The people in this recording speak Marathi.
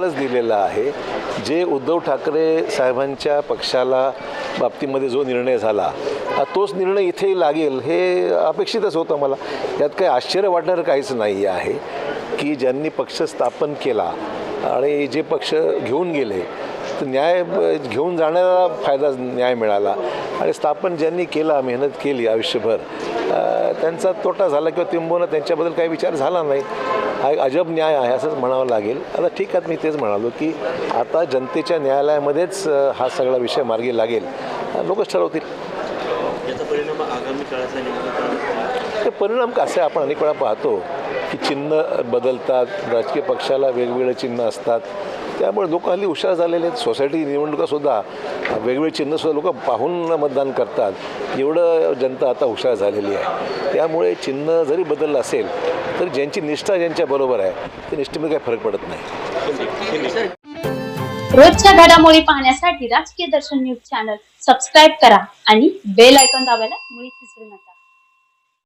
दिलेला आहे। जे उद्धव ठाकरे साहेबांच्या पक्षाला बाबतीमध्ये जो निर्णय झाला तोच निर्णय इथे लागेल हे अपेक्षितच होतं मला। त्यात काही आश्चर्य वाटणारं काहीच नाही आहे की ज्यांनी पक्ष स्थापन केला आणि जे पक्ष घेऊन गेले तर न्याय घेऊन जाण्याला फायदा न्याय मिळाला आणि स्थापन ज्यांनी केला मेहनत केली आयुष्यभर त्यांचा तोटा झाला किंवा तिंबवणं त्यांच्याबद्दल काही विचार झाला नाही। हा एक अजब न्याय आहे असंच म्हणावं लागेल। आता ठीक आहे, मी तेच म्हणालो की आता जनतेच्या न्यायालयामध्येच हा सगळा विषय मार्गी लागेल, लोकच ठरवतील। याचा परिणाम आगामी काळात ते परिणाम कसे आपण अनेक वेळा पाहतो की चिन्ह बदलतात, राजकीय पक्षाला वेगवेगळे चिन्ह असतात, त्यामुळे लोक हल्ली हुशार झालेले आहेत। सोसायटी निवडणुकासुद्धा वेगवेगळे चिन्हसुद्धा लोक पाहून मतदान करतात, एवढं जनता आता हुशार झालेली आहे। त्यामुळे चिन्ह जरी बदललं असेल तर ज्यांची निष्ठा ज्यांच्याबरोबर आहे त्या निष्ठेमध्ये काही फरक पडत नाही। रोजच्या घडामोडी पाहण्यासाठी राजकीय दर्शन न्यूज चॅनल सबस्क्राईब करा आणि बेल आयकॉन दाबायला मुळीच विसरू नका।